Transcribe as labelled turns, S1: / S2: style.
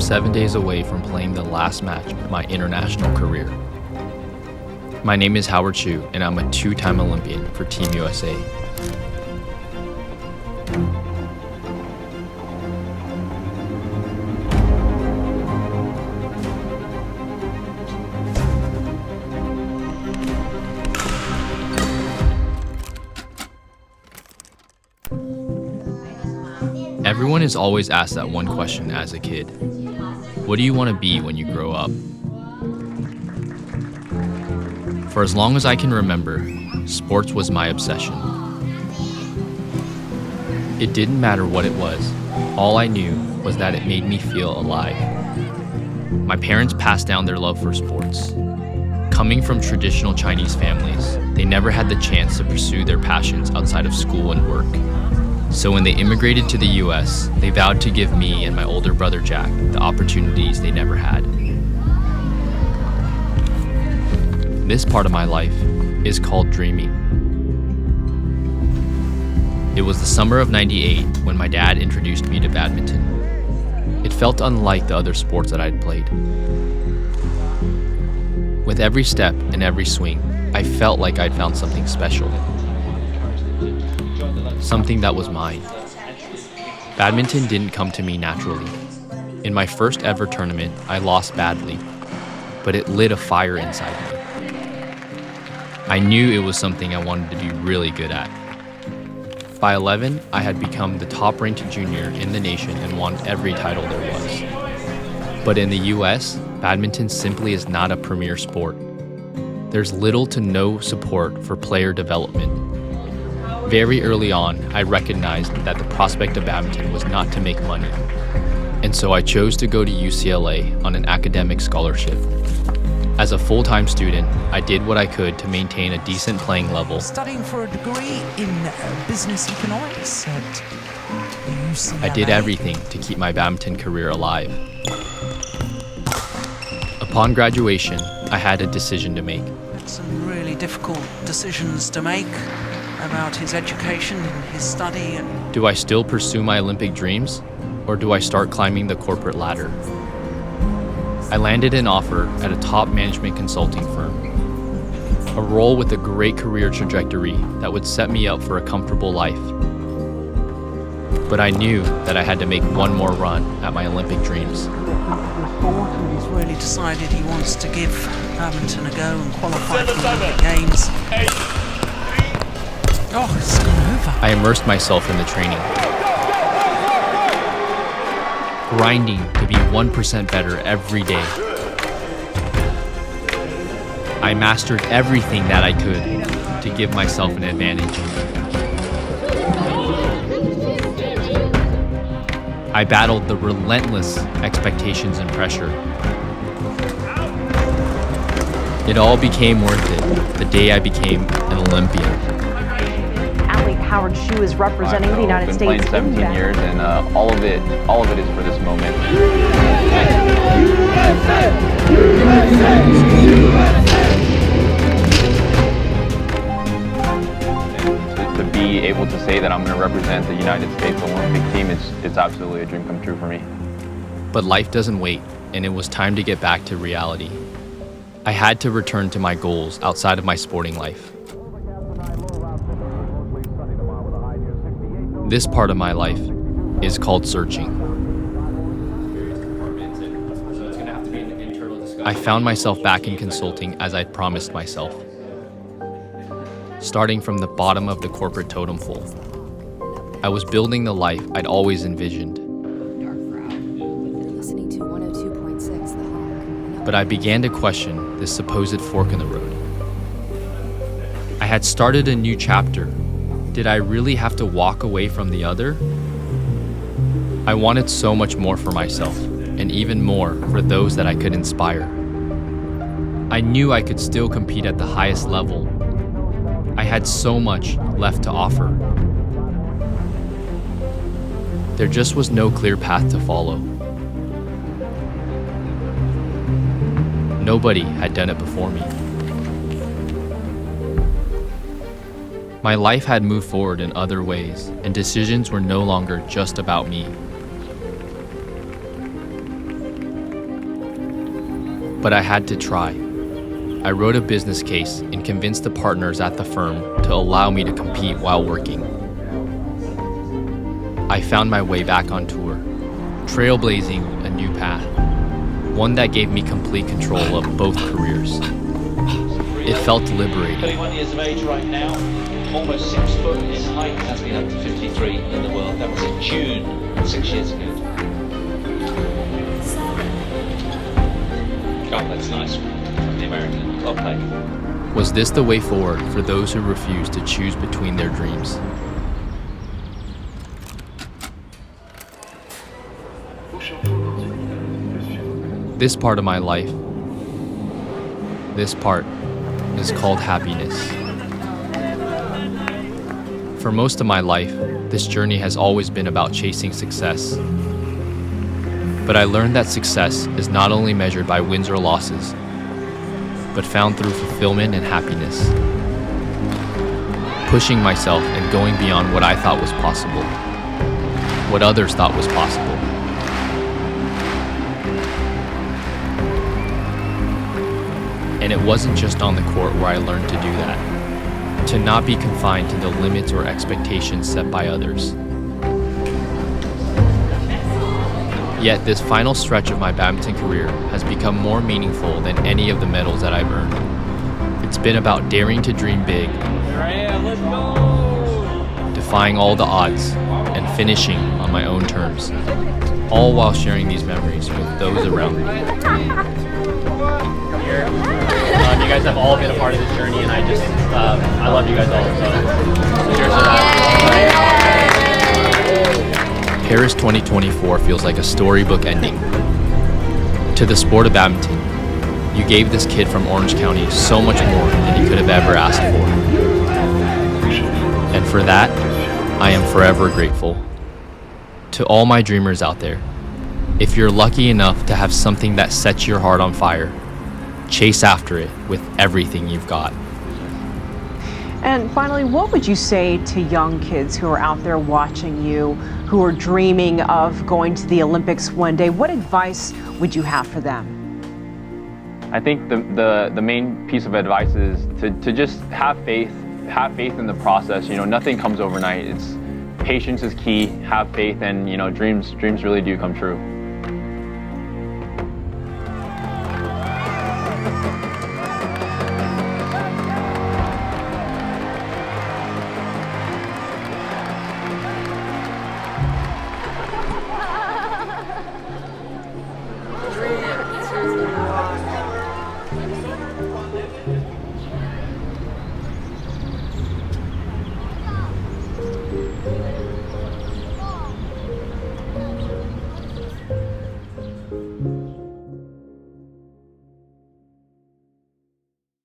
S1: 7 days away from playing the last match of my international career. My name is Howard Chu, and I'm a two-time Olympian for Team USA. Everyone is always asked that one question as a kid. What do you want to be when you grow up? For as long as I can remember, sports was my obsession. It didn't matter what it was. All I knew was that it made me feel alive. My parents passed down their love for sports. Coming from traditional Chinese families, they never had the chance to pursue their passions outside of school and work. So when they immigrated to the US, they vowed to give me and my older brother Jack the opportunities they never had. This part of my life is called dreaming. It was the summer of '98 when my dad introduced me to badminton. It felt unlike the other sports that I'd played. With every step and every swing, I felt like I'd found something special. Something that was mine. Badminton didn't come to me naturally. In my first ever tournament, I lost badly, but it lit a fire inside me. I knew it was something I wanted to be really good at. By 11, I had become the top-ranked junior in the nation and won every title there was. But in the US, badminton simply is not a premier sport. There's little to no support for player development. Very early on, I recognized that the prospect of badminton was not to make money, and so I chose to go to UCLA on an academic scholarship. As a full-time student, I did what I could to maintain a decent playing level.
S2: Studying for a degree in business economics at UCLA.
S1: I did everything to keep my badminton career alive. Upon graduation, I had a decision to make.
S2: Some really difficult decisions to make about his education and his study. And
S1: do I still pursue my Olympic dreams, or do I start climbing the corporate ladder? I landed an offer at a top management consulting firm, a role with a great career trajectory that would set me up for a comfortable life. But I knew that I had to make one more run at my Olympic dreams.
S2: He's really decided he wants to give badminton a go and qualify for the Olympic Games. Oh, it's gone over.
S1: I immersed myself in the training, grinding to be 1% better every day. I mastered everything that I could to give myself an advantage. I battled the relentless expectations and pressure. It all became worth it the day I became an Olympian.
S3: Howard Chu is representing the United States.
S4: I've been playing 17 years, and all of it is for this moment. And to be able to say that I'm going to represent the United States Olympic team, it's absolutely a dream come true for me.
S1: But life doesn't wait, and it was time to get back to reality. I had to return to my goals outside of my sporting life. This part of my life is called searching. I found myself back in consulting as I'd promised myself. Starting from the bottom of the corporate totem pole, I was building the life I'd always envisioned. But I began to question this supposed fork in the road. I had started a new chapter. Did I really have to walk away from the other? I wanted so much more for myself, and even more for those that I could inspire. I knew I could still compete at the highest level. I had so much left to offer. There just was no clear path to follow. Nobody had done it before me. My life had moved forward in other ways, and decisions were no longer just about me. But I had to try. I wrote a business case and convinced the partners at the firm to allow me to compete while working. I found my way back on tour, trailblazing a new path, one that gave me complete control of both careers. It felt liberating.
S5: 31 years of age right now, almost 6 foot in height. Has been up to 53 in the world. That was in June 6 years ago. Oh, that's nice. The American. Well played.
S1: Was this the way forward for those who refuse to choose between their dreams? This part of my life, this part is called happiness. For most of my life, this journey has always been about chasing success. But I learned that success is not only measured by wins or losses, but found through fulfillment and happiness. Pushing myself and going beyond what I thought was possible, what others thought was possible. And it wasn't just on the court where I learned to do that, to not be confined to the limits or expectations set by others. Yet this final stretch of my badminton career has become more meaningful than any of the medals that I've earned. It's been about daring to dream big, defying all the odds, and finishing on my own terms, all while sharing these memories with those around me.
S6: You guys have all been a part of this journey, and I love you guys all. So cheers to that.
S1: Paris 2024 feels like a storybook ending. To the sport of badminton, you gave this kid from Orange County so much more than he could have ever asked for. And for that, I am forever grateful. To all my dreamers out there, if you're lucky enough to have something that sets your heart on fire, chase after it with everything you've got.
S3: And finally, what would you say to young kids who are out there watching you, who are dreaming of going to the Olympics one day? What advice would you have for them?
S4: I think the main piece of advice is to just have faith in the process. You know, nothing comes overnight. It's patience is key. Have faith, and you know, dreams really do come true.